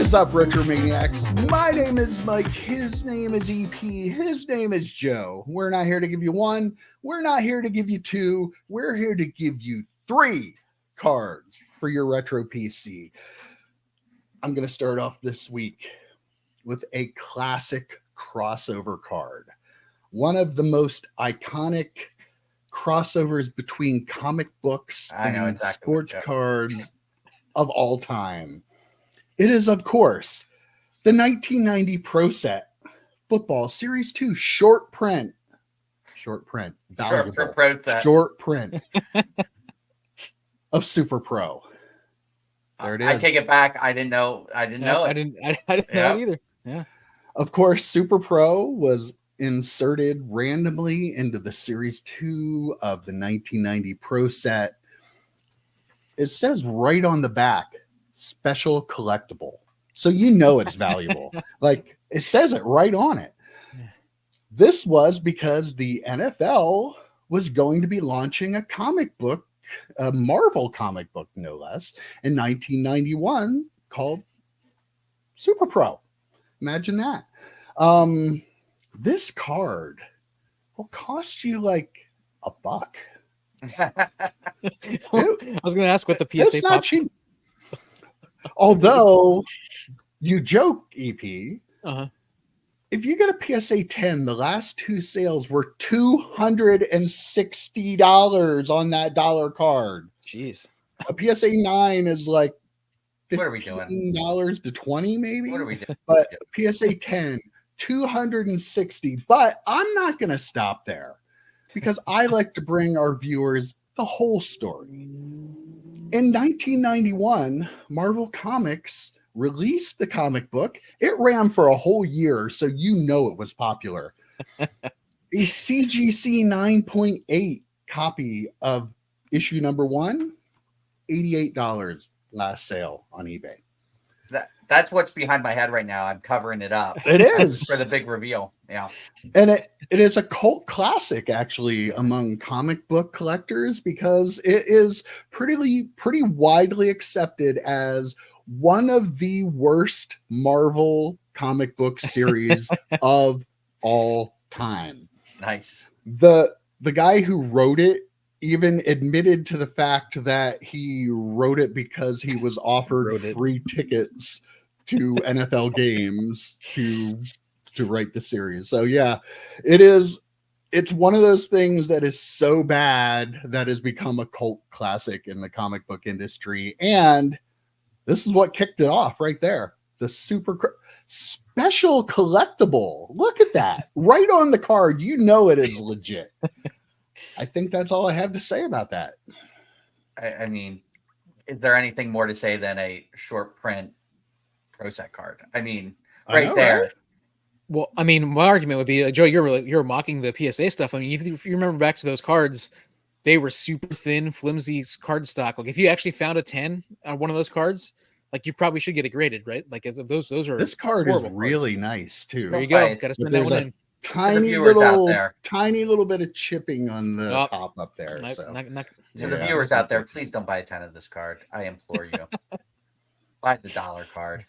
is up, Retro Maniacs? My name is Mike. His name is EP. His name is Joe. We're not here to give you one. We're not here to give you two. We're here to give you three cards for your retro PC. I'm going to start off this week with a classic crossover card. One of the most iconic crossovers between comic books and sports cards of all time. It is, of course, the 1990 Pro Set Football Series 2 short print. Short print of SuperPro. There it is. I take it back. I didn't know. I didn't know it. I didn't know it either. Yeah. Of course, SuperPro was inserted randomly into the Series 2 of the 1990 Pro Set. It says right on the back, special collectible. So you know it's valuable. Like, it says it right on it. This was because the NFL was going to be launching a comic book, a Marvel comic book, no less, in 1991 called SuperPro. Imagine that. This card will cost you like $1. I was going to ask what the PSA it's not cheap. Although you joke, EP, if you get a PSA 10, the last two sales were $260 on that dollar card. Jeez. A PSA 9 is like What are we doing? $15 to $20 maybe. What are we doing? But PSA 10, $260. But I'm not going to stop there because I like to bring our viewers the whole story. In 1991, Marvel Comics released the comic book. It ran for a whole year, so you know it was popular. A CGC 9.8 copy of issue number 1, $88 last sale on eBay. That's what's behind my head right now. I'm covering it up. It is for the big reveal. Yeah. And it is a cult classic, actually, among comic book collectors because it is pretty widely accepted as one of the worst Marvel comic book series of all time. Nice. The guy who wrote it even admitted to the fact that he wrote it because he was offered free tickets to NFL games to write the series. So yeah, it's one of those things that is so bad that has become a cult classic in the comic book industry. And this is what kicked it off right there. The special collectible. Look at that. Right on the card. You know it is legit. I think that's all I have to say about that. I mean, is there anything more to say than a short print Pro Set card? I mean, right there. Right? Well, I mean, my argument would be, Joe, you're mocking the PSA stuff. I mean, if you remember back to those cards, they were super thin, flimsy card stock. Like if you actually found a 10 on one of those cards, like you probably should get it graded, right? Like as of those are this card is really nice too. There you go. Got to send that one in. Tiny little bit of chipping on the top up there. To the viewers out there, please don't buy a 10 of this card. I implore you. Buy the dollar card.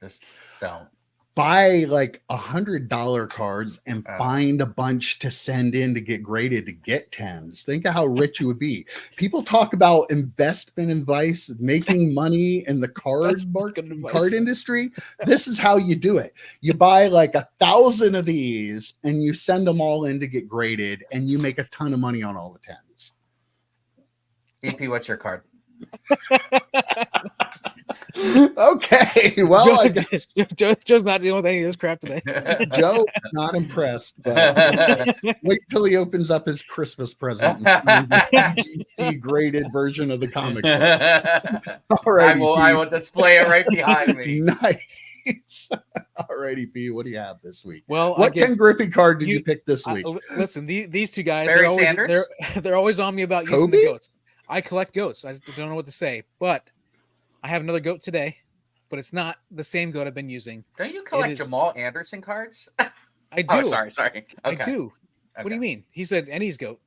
Just don't. Buy like $100 cards and find a bunch to send in to get graded to get 10s. Think of how rich you would be. People talk about investment advice, making money in the card industry. This is how you do it. You buy like 1,000 of these and you send them all in to get graded and you make a ton of money on all the 10s. EP, what's your card? Okay, well, Joe, I guess Joe's not dealing with any of this crap today. Joe, not impressed, but wait till he opens up his Christmas present and a graded version of the comic book. All right, I will display it right behind me. Nice. All righty, P, what do you have this week? Well, what Ken Griffey card did you pick this week? Listen, these two guys, Barry they're always on me about using the goats. I collect goats. I don't know what to say, but I have another goat today, but it's not the same goat I've been using. Don't you collect Jamal Anderson cards? I do. Oh, sorry. Okay. I do. Okay. What do you mean? He said Ennie's goat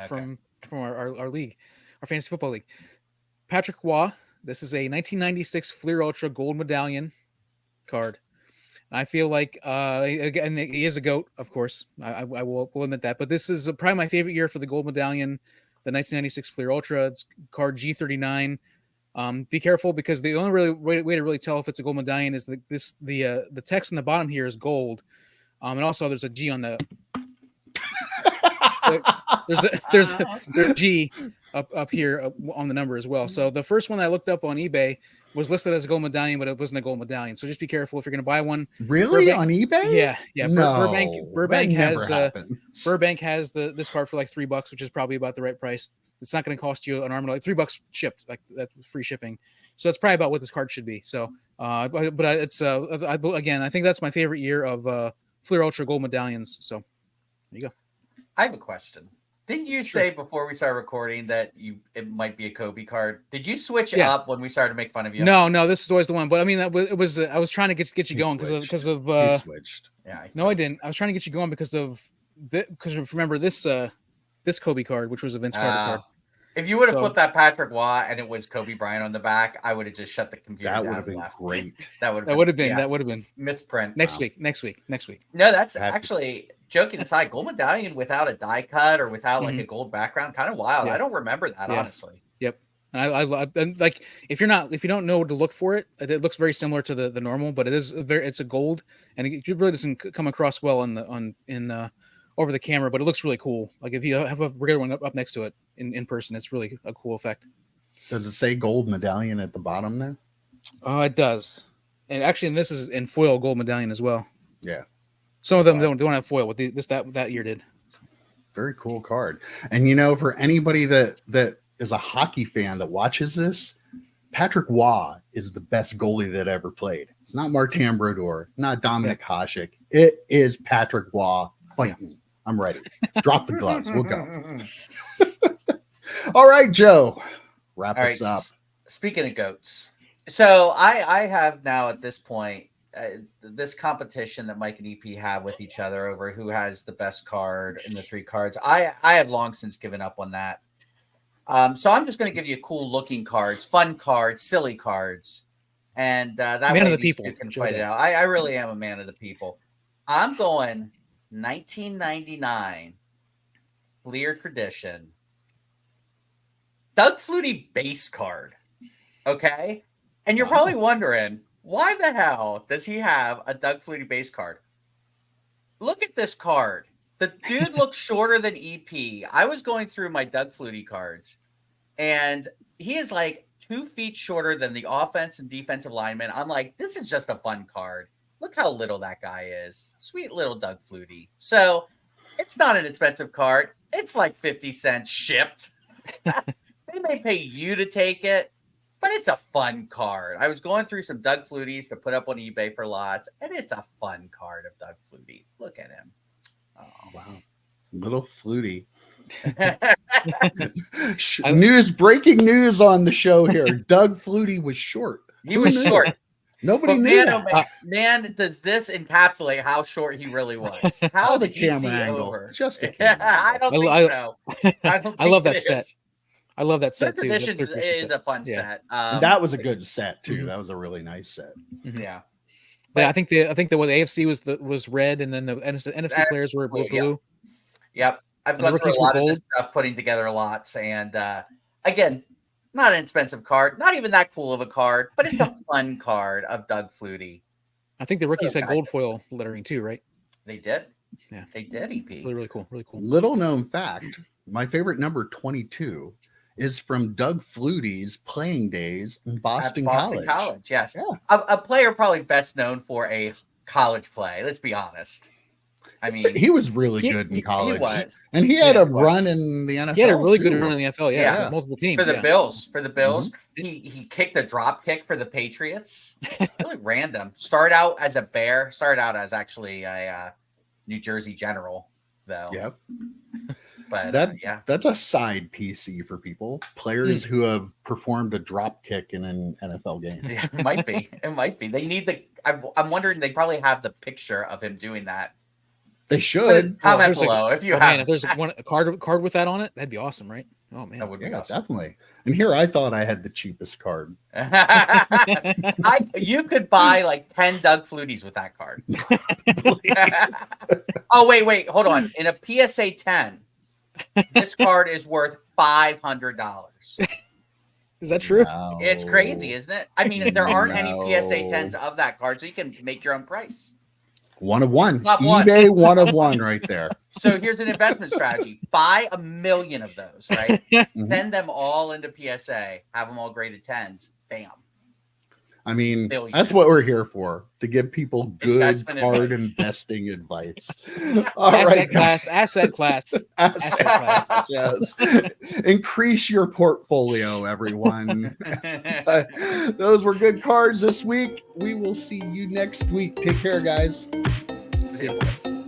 from our league, our fantasy football league. Patrick Waugh This is a 1996 Fleer Ultra Gold Medallion card. And I feel like, again, he is a GOAT, of course. I will admit that. But this is probably my favorite year for the Gold Medallion, the 1996 Fleer Ultra. It's card G39. Be careful because the only way to really tell if it's a Gold Medallion is the text on the bottom here is gold. And also there's a G on the there's a G up here on the number as well. So the first one I looked up on eBay was listed as a Gold Medallion, but it wasn't a Gold Medallion. So just be careful if you're going to buy one. Really? On eBay? Yeah. No, Burbank has this card for like $3, which is probably about the right price. It's not going to cost you an arm like $3 shipped, like that's free shipping. So that's probably about what this card should be. So, but it's again, I think that's my favorite year of Fleer Ultra Gold Medallions. So there you go. I have a question. Didn't you say before we started recording that it might be a Kobe card? Did you switch up when we started to make fun of you? No, this is always the one. But I mean, it was I was trying to get you going because of he switched. Yeah. No, I didn't. I was trying to get you going because remember this Kobe card, which was a Vince Carter card. If you would have put that Patrick Waugh and it was Kobe Bryant on the back, I would have just shut the computer down. That would have been great. That would have been misprint. Next week. No, that's actually, joking aside, Gold Medallion without a die cut or without like a gold background, kind of wild. I don't remember that honestly. Yep. And I like if you don't know to look for it, it looks very similar to the normal, but it's a gold and it really doesn't come across well in over the camera, but it looks really cool. Like if you have a regular one up next to it in person, it's really a cool effect. Does it say Gold Medallion at the bottom there? Oh, it does. And actually, this is in foil Gold Medallion as well. Yeah. Some of them don't have foil. What that year did. Very cool card. And for anybody that is a hockey fan that watches this, Patrick Waugh is the best goalie that ever played. It's not Martin Brodeur, not Dominic Hasek. It is Patrick Waugh. Fight me. I'm ready. Drop the gloves. We'll go. All right, Joe. Wrap us up. Speaking of goats, so I have now at this point this competition that Mike and EP have with each other over who has the best card in the 3 cards. I have long since given up on that. So I'm just going to give you cool looking cards, fun cards, silly cards, and that man way of the these people two can fight it out. I really am a man of the people. I'm going 1999 Fleer Tradition Doug Flutie base card. Okay? And you're probably wondering, why the hell does he have a Doug Flutie base card? Look at this card. The dude looks shorter than EP. I was going through my Doug Flutie cards, and he is like 2 feet shorter than the offense and defensive lineman. I'm like, this is just a fun card. Look how little that guy is. Sweet little Doug Flutie. So it's not an expensive card. It's like 50 cents shipped. They may pay you to take it, but it's a fun card. I was going through some Doug Fluties to put up on eBay for lots, and it's a fun card of Doug Flutie. Look at him. Oh, wow. Little Flutie. Breaking news on the show here. Doug Flutie was short. He was short. Nobody knew that. Man, does this encapsulate how short he really was? How the did he camera see angle. over? Just the I don't think so. I love that set. I love that set too. Traditions is a fun set. That was a good set too. That was a really nice set. Yeah. But I think the AFC was red, and then the NFC players were blue. Yep. I've gone through a lot of this stuff, putting together lots, and again, not an expensive card, not even that cool of a card, but it's a fun card of Doug Flutie. I think the rookies had gold foil lettering too, right? They did. Yeah, they did. EP. Really cool. Really cool. Little known fact: my favorite number 22 is from Doug Flutie's playing days in Boston College. Yes, yeah. A player probably best known for a college play. Let's be honest. I mean, he was really good in college. He was. And he had a run in the NFL. He had a really good run in the NFL. Yeah. Multiple teams. For the Bills. He kicked a drop kick for the Patriots. Really random. Started out as a Bear. Started out as actually a New Jersey General, though. Yep. But that's a side PC for people. Players who have performed a drop kick in an NFL game. Yeah, it might be. It might be. They need I'm wondering, they probably have the picture of him doing that. They should comment below if you have. If there's a card with that on it, that'd be awesome, right? Oh man. That would be Yeah, awesome. definitely. And here I thought I had the cheapest card. You could buy like 10 Doug Fluties with that card. Oh, wait, hold on. In a PSA 10, this card is worth $500. Is that true? No. It's crazy, isn't it? I mean, there aren't any PSA No. 10s of that card, so you can make your own price. One of one. Top one. eBay one of one right there. So here's an investment strategy. Buy 1 million of those, right? Mhm. Send them all into PSA, have them all graded 10s. Bam. I mean, Billion. that's what we're here for, to give people good Investment card advice. investing advice. All Asset right, class. guys. Asset class. Asset class, yes. Increase your portfolio, everyone. Those were good cards this week. We will see you next week. Take care, guys. See you, boys.